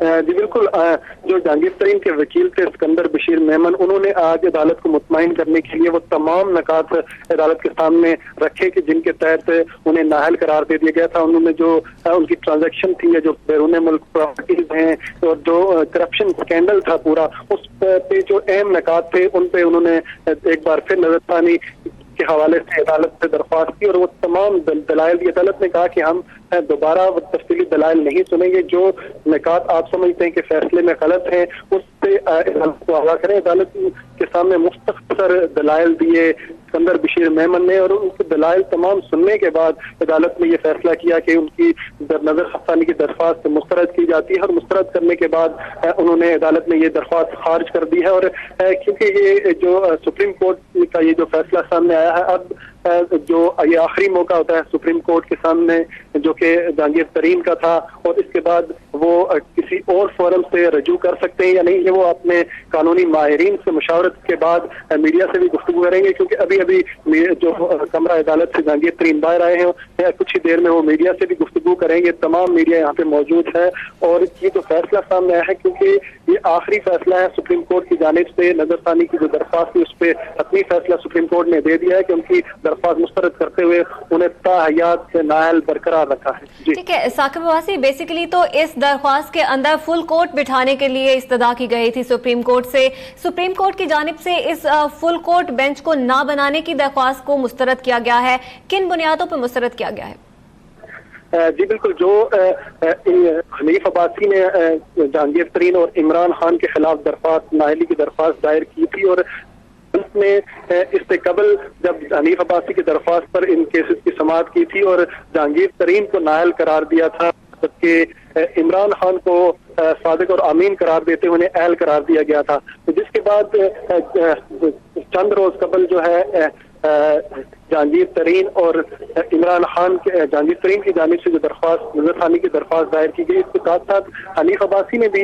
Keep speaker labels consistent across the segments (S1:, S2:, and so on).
S1: جی بالکل، جو جہانگیر ترین کے وکیل تھے اسکندر بشیر میمن، انہوں نے آج عدالت کو مطمئن کرنے کے لیے وہ تمام نکات عدالت کے سامنے رکھے کہ جن کے تحت انہیں نااہل قرار دے دیا گیا تھا۔ انہوں نے جو ان کی ٹرانزیکشن تھی یا جو بیرون ملک پراپرٹیز ہیں اور جو کرپشن اسکینڈل تھا پورا، اس پہ جو اہم نکات تھے ان پہ انہوں نے ایک بار پھر نظر ثانی کے حوالے سے عدالت سے درخواست کی اور وہ تمام دلائل دی۔ عدالت نے کہا کہ ہم دوبارہ تفصیلی دلائل نہیں سنیں گے، جو نکات آپ سمجھتے ہیں کہ فیصلے میں غلط ہیں اس سے عدالت کو آگاہ کریں۔ عدالت کے سامنے مختصر دلائل دیے اسکندر بشیر میمن نے، اور ان کے دلائل تمام سننے کے بعد عدالت نے یہ فیصلہ کیا کہ ان کی نظر ثانی کی درخواست مسترد کی جاتی ہے، اور مسترد کرنے کے بعد انہوں نے عدالت نے یہ درخواست خارج کر دی ہے۔ اور کیونکہ یہ جو سپریم کورٹ کا یہ جو فیصلہ سامنے آیا ہے، اب جو یہ آخری موقع ہوتا ہے سپریم کورٹ کے سامنے جو کہ جہانگیر ترین کا تھا، اور اس کے بعد وہ کسی اور فورم سے رجوع کر سکتے ہیں یا نہیں، یہ وہ اپنے قانونی ماہرین سے مشاورت کے بعد میڈیا سے بھی گفتگو کریں گے، کیونکہ ابھی جو کمرہ عدالت سے جہانگیر ترین باہر آئے ہیں، کچھ ہی دیر میں وہ میڈیا سے بھی گفتگو کریں گے۔ تمام میڈیا یہاں پہ موجود ہے، اور یہ جو فیصلہ سامنے آیا ہے کیونکہ یہ آخری فیصلہ ہے سپریم کورٹ کی جانب سے، نظر ثانی کی جو درخواست تھی اس پہ حتمی فیصلہ سپریم کورٹ نے دے دیا ہے کہ ان کی درخواست مسترد کرتے ہوئے انہیں تاحیات سے نااہل برقرار رکھا ہے۔ جی
S2: ٹھیک ہے ثاقب عباسی، بیسیکلی تو اس درخواست کے اندر فل کورٹ بٹھانے کے لیے استدعا کی گئی تھی سپریم کورٹ سے، سپریم کورٹ کی جانب سے اس فل کورٹ بینچ کو نہ بنانے کی درخواست کو مسترد کیا گیا ہے، کن بنیادوں پر مسترد کیا گیا ہے؟
S1: جی بالکل، جو حنیف عباسی نے جہانگیر ترین اور عمران خان کے خلاف درخواست نااہلی کی درخواست دائر کی تھی، اور اس نے اس سے قبل جب حنیف عباسی کی درخواست پر ان کیسز کی سماعت کی تھی اور جہانگیر ترین کو نااہل قرار دیا تھا، جبکہ عمران خان کو صادق اور امین قرار دیتے ہوئے انہیں اہل قرار دیا گیا تھا، جس کے بعد چند روز قبل جو ہے جہانگیر ترین اور عمران خان کے جہانگیر ترین کی جانب سے جو درخواست نظر ثانی کی درخواست دائر کی گئی، اس کے ساتھ ساتھ حنیف عباسی نے بھی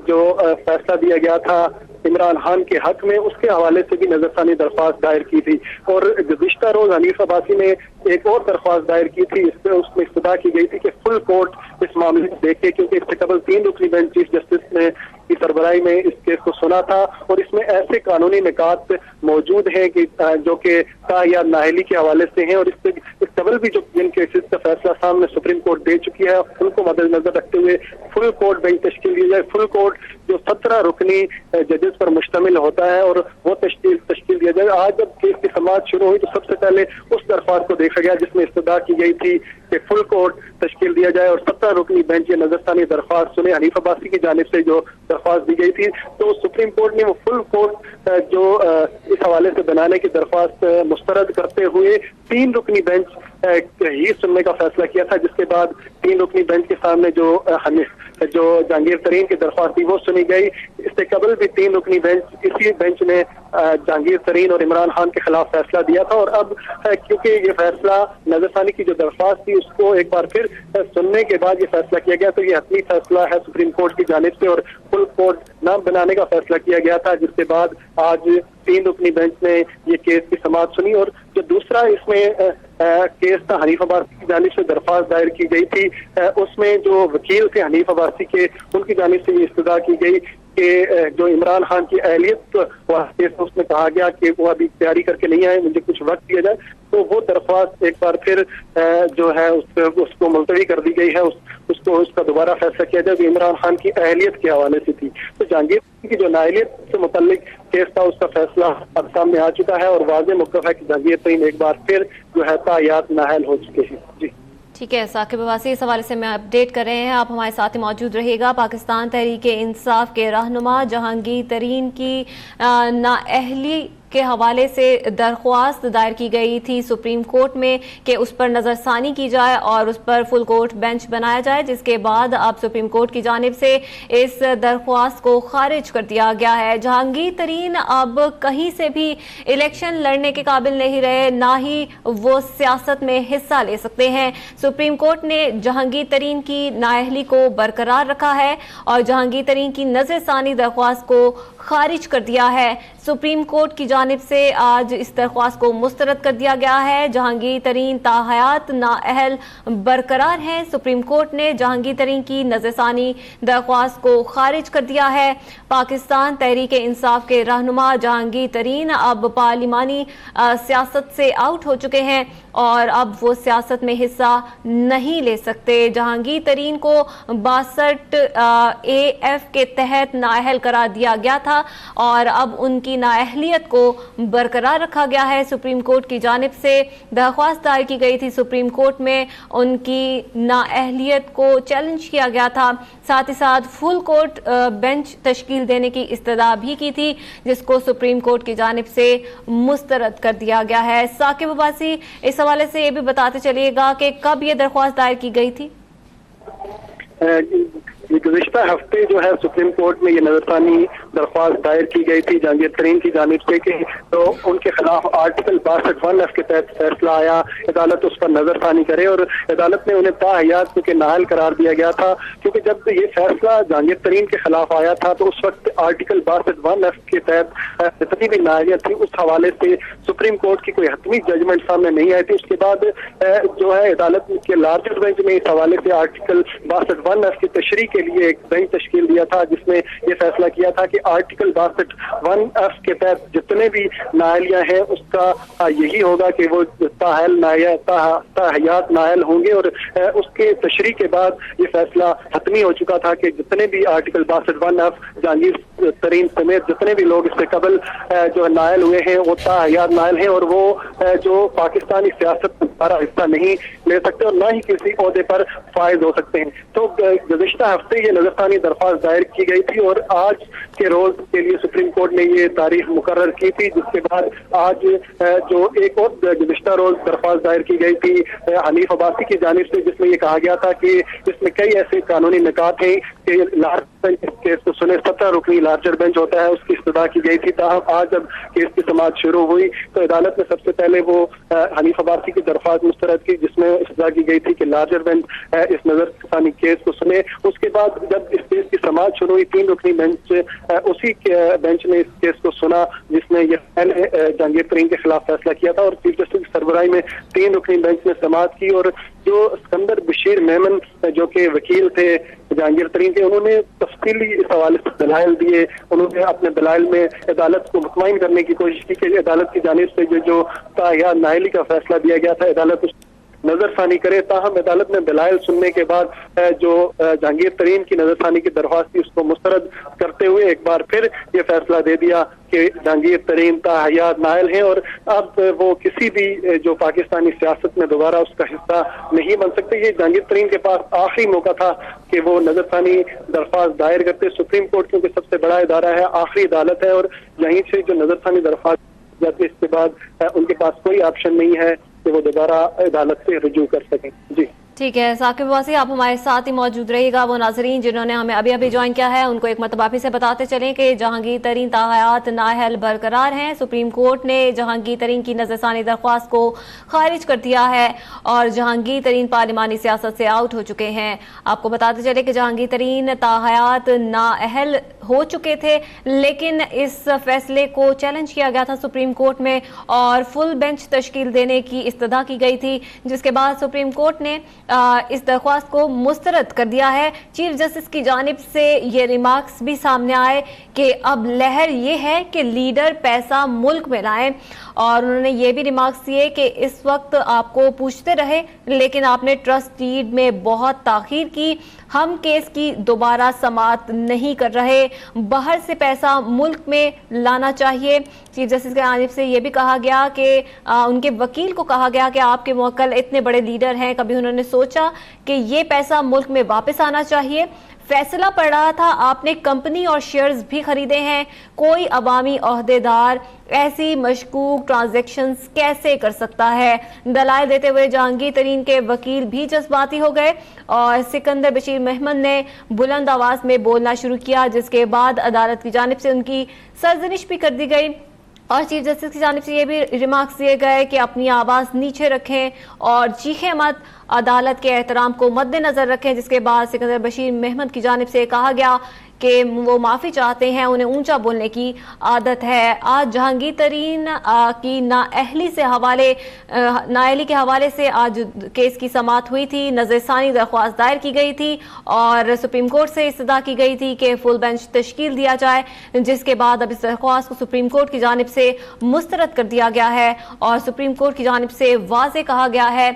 S1: جو فیصلہ دیا گیا تھا عمران خان کے حق میں، اس کے حوالے سے بھی نظر ثانی درخواست دائر کی تھی، اور گزشتہ روز حنیف عباسی نے ایک اور درخواست دائر کی تھی، اس میں استدعا کی گئی تھی کہ فل کورٹ اس معاملے کو دیکھے، کیونکہ اس سے قبل 3 رکنی بینچ چیف جسٹس نے کی سربراہی میں اس کیس کو سنا تھا، اور اس میں ایسے قانونی نکات موجود ہیں کہ جو کہ یا نااہلی کے حوالے سے ہیں، اور اس سے اس قبل بھی جو جن کیسز کا فیصلہ سامنے سپریم کورٹ دے چکی ہے ان کو مد نظر رکھتے ہوئے فل کورٹ بینچ تشکیل دی جائے۔ فل کورٹ جو 17 رکنی ججز پر مشتمل ہوتا ہے، اور وہ تشکیل دیا جائے۔ آج جب کیس کی سماعت شروع ہوئی تو سب سے پہلے اس درخواست کو دیکھا گیا جس میں استدعا کی گئی تھی کہ فل کورٹ تشکیل دیا جائے اور 17 رکنی بینچ یہ نظر ثانی درخواست سنے حنیف عباسی کی جانب سے جو درخواست دی گئی تھی، تو سپریم کورٹ نے وہ فل کورٹ جو اس حوالے سے بنانے کی درخواست مسترد کرتے ہوئے 3 رکنی بینچ ہی سننے کا فیصلہ کیا تھا، جس کے بعد 3 رکنی بینچ کے سامنے جو جہانگیر ترین کی درخواست تھی وہ سنی گئی۔ اس سے قبل بھی 3 رکنی بینچ اسی بینچ نے جہانگیر ترین اور عمران خان کے خلاف فیصلہ دیا تھا، اور اب کیونکہ یہ فیصلہ نظر ثانی کی جو درخواست تھی اس کو ایک بار پھر سننے کے بعد یہ فیصلہ کیا گیا، تو یہ حتمی فیصلہ ہے سپریم کورٹ کی جانب سے، اور فل کورٹ نہ بنانے کا فیصلہ کیا گیا تھا، جس کے بعد آج 3 رکنی بینچ نے یہ کیس کی سماعت سنی۔ اور جو دوسرا اس میں کیس تھا حنیف عباسی کی جانب سے درخواست دائر کی گئی تھی، اس میں جو وکیل تھے حنیف عباسی کے ان کی جانب سے یہ استدعا کی گئی کہ جو عمران خان کی اہلیت اس میں کہا گیا کہ وہ ابھی تیاری کر کے نہیں آئے، مجھے کچھ وقت دیا جائے، تو وہ درخواست ایک بار پھر جو ہے اس کو ملتوی کر دی گئی ہے، اس کا دوبارہ فیصلہ کیا جائے جو عمران خان کی اہلیت کے حوالے سے تھی۔ تو جہانگیر کی جو نااہلیت سے متعلق کیس تھا اس کا فیصلہ اب سامنے آ چکا ہے، اور واضح موقف ہے کہ جہانگیر ترین ایک بار پھر جو ہے تاحیات نااہل ہو چکے ہیں۔ جی
S2: ٹھیک ہے ثاقب عباسی، اس حوالے سے میں اپڈیٹ کر رہے ہیں، آپ ہمارے ساتھ موجود رہیے گا۔ پاکستان تحریک انصاف کے رہنما جہانگیر ترین کی نااہلی کے حوالے سے درخواست دائر کی گئی تھی سپریم کورٹ میں کہ اس پر نظر ثانی کی جائے اور اس پر فل کورٹ بینچ بنایا جائے، جس کے بعد اب سپریم کورٹ کی جانب سے اس درخواست کو خارج کر دیا گیا ہے۔ جہانگیر ترین اب کہیں سے بھی الیکشن لڑنے کے قابل نہیں رہے، نہ ہی وہ سیاست میں حصہ لے سکتے ہیں۔ سپریم کورٹ نے جہانگیر ترین کی نااہلی کو برقرار رکھا ہے اور جہانگیر ترین کی نظر ثانی درخواست کو خارج کر دیا ہے۔ سپریم کورٹ کی جانب سے آج اس درخواست کو مسترد کر دیا گیا ہے۔ جہانگیر ترین تاحیات نااہل برقرار ہیں۔ سپریم کورٹ نے جہانگیر ترین کی نظر ثانی درخواست کو خارج کر دیا ہے۔ پاکستان تحریک انصاف کے رہنما جہانگیر ترین اب پارلیمانی سیاست سے آؤٹ ہو چکے ہیں اور اب وہ سیاست میں حصہ نہیں لے سکتے۔ جہانگیر ترین کو 62A(F) کے تحت نااہل قرار دیا گیا تھا اور اب ان کی نااہلیت کو برقرار رکھا گیا ہے۔ سپریم کورٹ کی جانب سے درخواست دائر کی گئی تھی سپریم کورٹ میں، ان کی نااہلیت کو چیلنج کیا گیا تھا، ساتھ ہی ساتھ فل کورٹ بینچ تشکیل دینے کی استدعا بھی کی تھی، جس کو سپریم کورٹ کی جانب سے مسترد کر دیا گیا ہے۔ ثاقب عباسی، اس حوالے سے یہ بھی بتاتے چلیے گا کہ کب یہ درخواست دائر کی گئی تھی؟
S1: گزشتہ ہفتے جو ہے سپریم کورٹ میں یہ نظر ثانی درخواست دائر کی گئی تھی جہانگیر ترین کی جانب سے کہ تو ان کے خلاف آرٹیکل 62(1)(F) کے تحت فیصلہ آیا، عدالت اس پر نظر ثانی کرے، اور عدالت نے انہیں تاحیات کیونکہ نااہل قرار دیا گیا تھا، کیونکہ جب یہ فیصلہ جہانگیر ترین کے خلاف آیا تھا تو اس وقت آرٹیکل 62(1)(F) کے تحت جتنی بھی نااہلیت تھی اس حوالے سے سپریم کورٹ کی کوئی حتمی ججمنٹ سامنے نہیں آئی تھی۔ اس کے بعد جو ہے عدالت کے لارجر بینچ میں اس حوالے سے آرٹیکل 62(1)(F) کی تشریح کے لیے ایک بینچ تشکیل دیا تھا، جس نے یہ فیصلہ کیا تھا کہ آرٹیکل 62(1)(F) کے تحت جتنے بھی نااہلیاں ہیں اس کا یہی ہوگا کہ وہ تاحیات نااہل ہوں گے، اور اس کے تشریح کے بعد یہ فیصلہ حتمی ہو چکا تھا کہ جتنے بھی آرٹیکل 62(1)(F) جہانگیر ترین سمیت جتنے بھی لوگ اس سے قبل جو نااہل ہوئے ہیں وہ تاحیات نااہل ہیں، اور وہ جو پاکستانی سیاست میں ہمارا حصہ نہیں لے سکتے اور نہ ہی کسی عہدے پر فائز ہو سکتے ہیں۔ تو گزشتہ ہفتے یہ نظر ثانی درخواست دائر کی گئی تھی اور آج کے روز کے لیے سپریم کورٹ نے یہ تاریخ مقرر کی تھی، جس کے بعد آج جو ایک اور گزشتہ روز درخواست دائر کی گئی تھی حنیف عباسی کی جانب سے، جس میں یہ کہا گیا تھا کہ اس میں کئی ایسے قانونی نکات ہیں کہ لارجر بینچ اس کیس کو سنے، 17 رکنی لارجر بینچ ہوتا ہے، اس کی استدعا کی گئی تھی، تاہم آج جب کیس کی سماعت شروع ہوئی تو عدالت نے سب سے پہلے وہ حنیف عباسی کی درخواست مسترد کی، جس میں استدعا کی گئی تھی کہ لارجر بینچ اس نظر ثانی کیس کو سنے۔ اس کے بعد جب اس کیس کی سماعت شروع ہوئی 3 رکنی بینچ اسی بینچ نے اس کیس کو سنا، جس نے یہ پہلے جہانگیر ترین کے خلاف فیصلہ کیا تھا، اور چیف جسٹس کی سربراہی میں 3 رکنی بینچ نے سماعت کی، اور جو اسکندر بشیر میمن جو کہ وکیل تھے جہانگیر ترین کے، انہوں نے تفصیلی اس حوالے سے دلائل دیے، انہوں نے اپنے دلائل میں عدالت کو مطمئن کرنے کی کوشش کی کہ عدالت کی جانب سے جو تاحیات نااہلی کا فیصلہ دیا گیا تھا عدالت اس نظر ثانی کرے، تاہم عدالت نے دلائل سننے کے بعد جو جہانگیر ترین کی نظر ثانی کی درخواست تھی اس کو مسترد کرتے ہوئے ایک بار پھر یہ فیصلہ دے دیا کہ جہانگیر ترین تاحیات نااہل ہیں اور اب وہ کسی بھی جو پاکستانی سیاست میں دوبارہ اس کا حصہ نہیں بن سکتے۔ یہ جہانگیر ترین کے پاس آخری موقع تھا کہ وہ نظر ثانی درخواست دائر کرتے، سپریم کورٹ کیونکہ سب سے بڑا ادارہ ہے، آخری عدالت ہے، اور یہیں سے جو نظر ثانی درخواست جاتی ہے اس کے بعد ان کے پاس کوئی آپشن نہیں ہے کہ وہ دوبارہ عدالت سے رجوع کر سکیں۔ جی
S2: ٹھیک ہے ثاقب عباسی، آپ ہمارے ساتھ ہی موجود رہیے گا۔ وہ ناظرین جنہوں نے ہمیں ابھی جوائن کیا ہے ان کو ایک مرتبہ پھر سے بتاتے چلیں کہ جہانگیر ترین تاحیات نااہل برقرار ہیں۔ سپریم کورٹ نے جہانگیر ترین کی نظر ثانی درخواست کو خارج کر دیا ہے اور جہانگیر ترین پارلیمانی سیاست سے آؤٹ ہو چکے ہیں۔ آپ کو بتاتے چلے کہ جہانگیر ترین تاحیات نااہل ہو چکے تھے، لیکن اس فیصلے کو چیلنج کیا گیا تھا سپریم کورٹ میں اور فل بینچ تشکیل دینے کی استدعا کی گئی تھی، جس کے بعد سپریم کورٹ نے اس درخواست کو مسترد کر دیا ہے۔ چیف جسٹس کی جانب سے یہ ریمارکس بھی سامنے آئے کہ اب لہر یہ ہے کہ لیڈر پیسہ ملک میں لائیں، اور انہوں نے یہ بھی ریمارکس دیے کہ اس وقت آپ کو پوچھتے رہے لیکن آپ نے ٹرسٹ ڈیڈ میں بہت تاخیر کی، ہم کیس کی دوبارہ سماعت نہیں کر رہے، باہر سے پیسہ ملک میں لانا چاہیے۔ چیف جسٹس کی جانب سے یہ بھی کہا گیا کہ ان کے وکیل کو کہا گیا کہ آپ کے موکل اتنے بڑے لیڈر ہیں، کبھی انہوں نے سوچا کہ یہ پیسہ ملک میں واپس آنا چاہیے؟ فیصلہ پڑ رہا تھا، آپ نے کمپنی اور شیئرز بھی خریدے ہیں، کوئی عوامی عہدیدار ایسی مشکوک ٹرانزیکشنز کیسے کر سکتا ہے؟ دلائل دیتے ہوئے جہانگیر ترین کے وکیل بھی جذباتی ہو گئے اور سکندر بشیر محمد نے بلند آواز میں بولنا شروع کیا، جس کے بعد عدالت کی جانب سے ان کی سرزنش بھی کر دی گئی اور چیف جسٹس کی جانب سے یہ بھی ریمارکس دیے گئے کہ اپنی آواز نیچے رکھیں اور چیخیں مت، عدالت کے احترام کو مد نظر رکھیں، جس کے بعد سکندر بشیر محمد کی جانب سے کہا گیا کہ وہ معافی چاہتے ہیں, انہیں اونچا بولنے کی عادت ہے. آج جہانگیر ترین کی نااہلی کے حوالے سے آج کیس کی سماعت ہوئی تھی. نظر ثانی درخواست دائر کی گئی تھی اور سپریم کورٹ سے استدعا کی گئی تھی کہ فل بینچ تشکیل دیا جائے, جس کے بعد اب اس درخواست کو سپریم کورٹ کی جانب سے مسترد کر دیا گیا ہے اور سپریم کورٹ کی جانب سے واضح کہا گیا ہے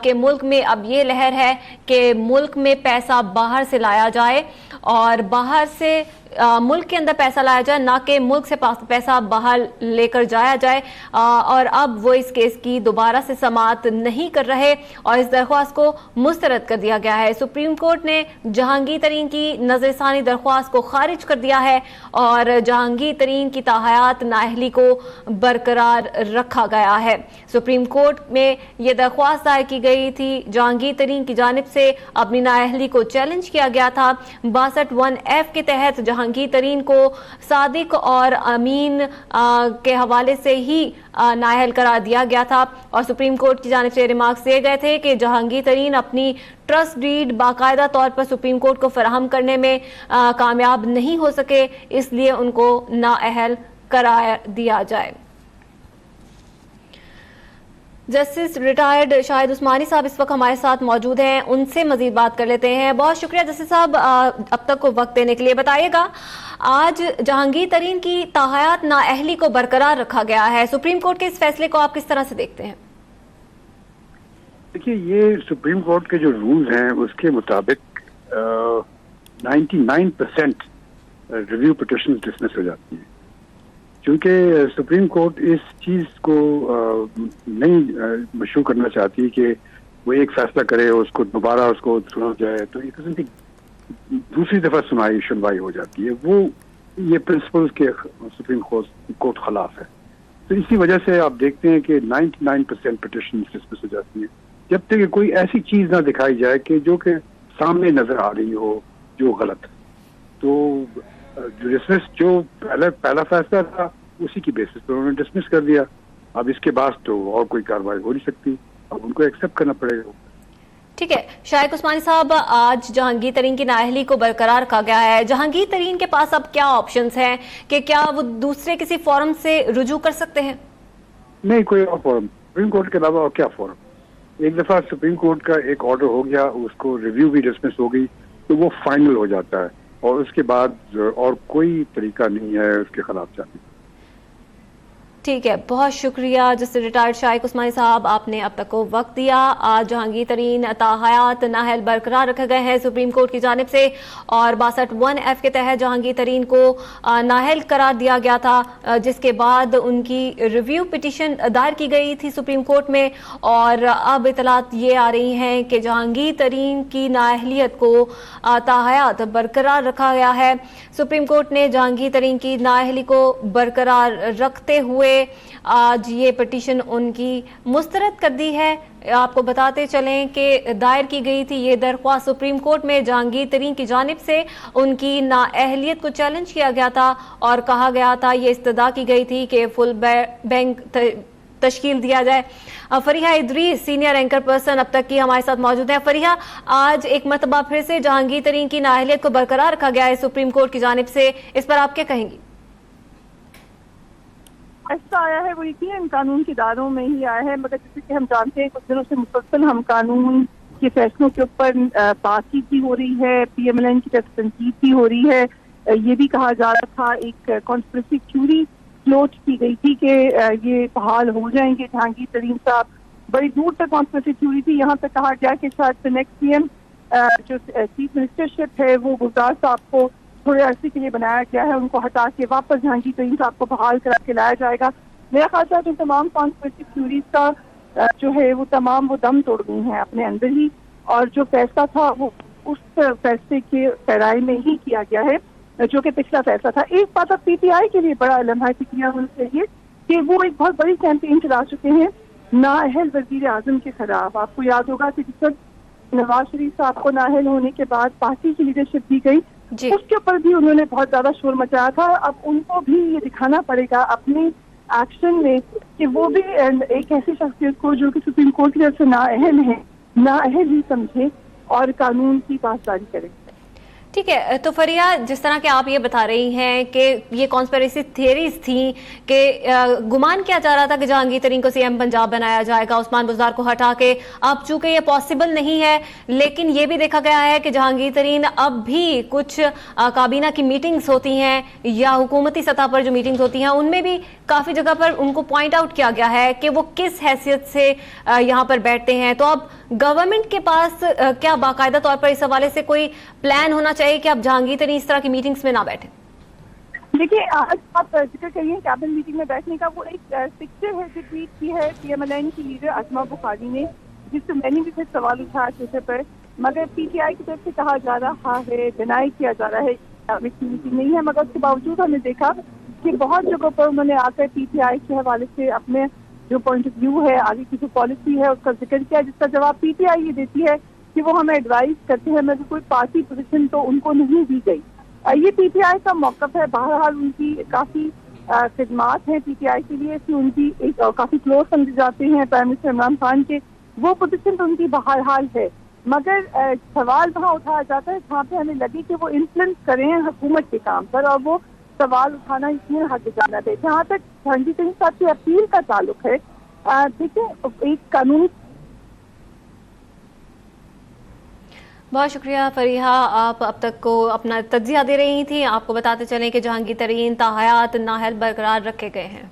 S2: کہ ملک میں اب یہ لہر ہے کہ ملک میں پیسہ باہر سے لایا جائے اور باہر سے ملک کے اندر پیسہ لایا جائے, نہ کہ ملک سے پیسہ باہر لے کر جایا جائے. اور اب وہ اس کیس کی دوبارہ سے سماعت نہیں کر رہے اور اس درخواست کو مسترد کر دیا گیا ہے. سپریم کورٹ نے جہانگیر ترین کی نظر ثانی درخواست کو خارج کر دیا ہے اور جہانگیر ترین کی تاحیات نااہلی کو برقرار رکھا گیا ہے. سپریم کورٹ میں یہ درخواست دائر کی گئی تھی, جہانگیر ترین کی جانب سے اپنی نااہلی کو چیلنج کیا گیا تھا. 62(1)(f) کے تحت جہانگیر ترین کو صادق اور امین کے حوالے سے ہی نااہل قرار دیا گیا تھا اور سپریم کورٹ کی جانب سے ریمارکس دیے گئے تھے کہ جہانگیر ترین اپنی ٹرسٹ ڈیڈ باقاعدہ طور پر سپریم کورٹ کو فراہم کرنے میں کامیاب نہیں ہو سکے, اس لیے ان کو نااہل قرار دیا جائے. جسٹس ریٹائرڈ شاہد عثمانی صاحب اس وقت ہمارے ساتھ موجود ہیں, ان سے مزید بات کر لیتے ہیں. بہت شکریہ جسٹس صاحب اب تک کو وقت دینے کے لیے. بتائیے گا, آج جہانگیر ترین کی تاحیات نااہلی کو برقرار رکھا گیا ہے, سپریم کورٹ کے اس فیصلے کو آپ کس طرح سے دیکھتے ہیں؟
S3: دیکھیے, یہ سپریم کورٹ کے جو رولز ہیں اس کے مطابق 99% ریویو پٹیشن ڈسمس ہو جاتی ہیں, کیونکہ سپریم کورٹ اس چیز کو نہیں مشروع کرنا چاہتی کہ وہ ایک فیصلہ کرے اور اس کو دوبارہ اس کو سنا جائے تو ایک قسم کی دوسری دفعہ سنوائی ہو جاتی ہے. وہ یہ پرنسپلز کے سپریم کورٹ خلاف ہے. تو اسی وجہ سے آپ دیکھتے ہیں کہ 99% پٹیشن ڈسمس ہو جاتی ہیں جب تک کہ کوئی ایسی چیز نہ دکھائی جائے کہ جو کہ سامنے نظر آ رہی ہو جو غلط. تو جو پہلا فیصلہ تھا اسی کی بیسس پر انہوں نے ڈسمس کر دیا. اب اس کے بعد تو اور کوئی کارروائی ہو نہیں سکتی, اب ان کو ایکسیپٹ کرنا پڑے گا.
S2: ٹھیک ہے شاہد عثمانی صاحب, آج جہانگیر ترین کی نااہلی کو برقرار رکھا گیا ہے. جہانگیر ترین کے پاس اب کیا آپشنز ہیں کہ کیا وہ دوسرے کسی فورم سے رجوع کر سکتے ہیں؟
S3: نہیں, کوئی اور فورم سپریم کورٹ کے علاوہ اور کیا فورم. ایک دفعہ سپریم کورٹ کا ایک آرڈر ہو گیا, اس کو ریویو بھی ڈسمس ہو گئی تو وہ فائنل ہو جاتا ہے اور اس کے بعد اور کوئی طریقہ نہیں ہے اس کے خلاف جانے کا.
S2: ٹھیک ہے, بہت شکریہ جسٹس ریٹائرڈ شاہد عثمانی صاحب, آپ نے اب تک کو وقت دیا. آج جہانگیر ترین تاحیات نااہل برقرار رکھے گئے ہیں سپریم کورٹ کی جانب سے اور 62(1)(f) کے تحت جہانگیر ترین کو نااہل قرار دیا گیا تھا, جس کے بعد ان کی ریویو پٹیشن دائر کی گئی تھی سپریم کورٹ میں اور اب اطلاعات یہ آ رہی ہیں کہ جہانگیر ترین کی نااہلیت کو تاحیات برقرار رکھا گیا ہے. سپریم کورٹ نے جہانگیر ترین کی نااہلی کو برقرار رکھتے ہوئے آج یہ پٹیشن ان کی مسترد کر دی ہے. آپ کو بتاتے چلیں کہ دائر کی گئی تھی یہ درخواست سپریم کورٹ میں جہانگیر ترین کی جانب سے, ان کی نااہلیت کو چیلنج کیا گیا تھا اور کہا گیا تھا, یہ استدعا کی گئی تھی کہ فل بینک تشکیل دیا جائے. Fariha Idrees senior anchor person اب تک کی ہمارے ساتھ موجود ہیں. فریحہ, آج ایک مرتبہ پھر سے جہانگیر ترین کی نااہلیت کو برقرار رکھا گیا ہے سپریم کورٹ کی جانب سے, اس پر آپ کیا کہیں گی؟
S4: ایسا آیا ہے وہ یقیناً قانون کے اداروں میں ہی آیا ہے, مگر جیسے کہ ہم جانتے ہیں کچھ دنوں سے مسلسل ہم قانون کے فیصلوں کے اوپر بات چیت بھی ہو رہی ہے, PMLN کی طرف تنقید بھی ہو رہی ہے. یہ بھی کہا جا رہا تھا, ایک کانسپریسی تھیوری فلوٹ کی گئی تھی کہ یہ بحال ہو جائیں گے جہانگیر ترین صاحب. بڑی دور تک کانسپریسی تھیوری تھی, یہاں تک کہا گیا کہ شاید نیکسٹ PM جو چیف منسٹرشپ ہے وہ گلزار صاحب کو تھوڑے عرصے کے لیے بنایا گیا ہے, ان کو ہٹا کے واپس جہانگیر ترین صاحب کو بحال کرا کے لایا جائے گا. میرا خیال ہے کہ تمام کانسپریسی تھیوریز کا جو ہے وہ تمام وہ دم توڑ گئی ہیں اپنے اندر ہی, اور جو فیصلہ تھا وہ اس فیصلے کے پیرائی میں ہی کیا گیا ہے جو کہ پچھلا فیصلہ تھا. ایک بات اب PTI کے لیے بڑا لمحہ فکریہ ہونا چاہیے کہ وہ ایک بہت بڑی کیمپین چلا چکے ہیں نااہل وزیر اعظم کے خلاف. آپ کو یاد ہوگا کہ جس وقت نواز شریف صاحب کو نااہل ہونے کے بعد پارٹی کی لیڈرشپ دی گئی, اس کے اوپر بھی انہوں نے بہت زیادہ شور مچایا تھا. اب ان کو بھی یہ دکھانا پڑے گا اپنے ایکشن میں کہ وہ بھی ایک ایسی شخصیت کو جو کہ سپریم کورٹ کی طرف سے نااہل ہے, نااہل ہی سمجھے اور قانون کی پاسداری کرے.
S2: ٹھیک ہے، تو فریہ جس طرح کہ آپ یہ بتا رہی ہیں کہ یہ کانسپیریسی تھیریز تھیں کہ گمان کیا جا رہا تھا کہ جہانگیر ترین کو سی ایم پنجاب بنایا جائے گا عثمان بزدار کو ہٹا کے، اب چونکہ یہ پاسبل نہیں ہے، لیکن یہ بھی دیکھا گیا ہے کہ جہانگیر ترین اب بھی کچھ کابینہ کی میٹنگز ہوتی ہیں یا حکومتی سطح پر جو میٹنگز ہوتی ہیں ان میں بھی کافی جگہ پر ان کو پوائنٹ آؤٹ کیا گیا ہے کہ وہ کس حیثیت سے یہاں پر بیٹھتے ہیں. تو اب گورنمنٹ کے پاس کیا باقاعدہ طور پر اس حوالے سے کوئی پلان ہونا چاہیے کہ اب جہانگیر ترین اس طرح کی میٹنگز میں نہ بیٹھیں؟
S4: دیکھیے، آج آپ ذکر کریے کیبنٹ میٹنگ میں بیٹھنے کا، وہ ایک پکچر ہے جو ٹویٹ کی ہے پی ایم ایل این کی لیڈر اسما بخاری نے، جس سے میں نے بھی پھر سوال اٹھایا ٹویٹر پر، مگر پی ٹی آئی کی طرف سے کہا جا رہا ہے، ڈینائی کیا جا رہا ہے کیبنٹ میٹنگ نہیں ہے، مگر اس کے باوجود ہم نے دیکھا کہ بہت جگہوں پر انہوں نے آ کر پی ٹی آئی کے حوالے سے اپنے جو پوائنٹ آف ویو ہے، آگے کی جو پالیسی ہے اس کا ذکر کیا، جس کا جواب پی ٹی آئی یہ دیتی ہے کہ وہ ہمیں ایڈوائز کرتے ہیں، مگر کوئی پارٹی پوزیشن تو ان کو نہیں دی گئی. یہ پی ٹی آئی کا موقف ہے. بہرحال ان کی کافی خدمات ہیں پی ٹی آئی کے لیے، کہ ان کی ایک کافی کلوز سمجھے جاتے ہیں پرائم منسٹر عمران خان کے، وہ پوزیشن تو ان کی بہرحال ہے، مگر سوال وہاں اٹھایا جاتا ہے جہاں پہ ہمیں لگے کہ وہ انفلوئنس کریں حکومت کے کام پر، اور وہ سوال اٹھانا اس میں حق جانت ہے. جہاں تک جہانگیر ترین صاحب کی اپیل کا تعلق ہے، دیکھیں ایک قانون.
S2: بہت شکریہ فریحہ، آپ اب تک کو اپنا تجزیہ دے رہی تھیں. آپ کو بتاتے چلیں کہ جہانگیر ترین تاحیات نااہل برقرار رکھے گئے ہیں.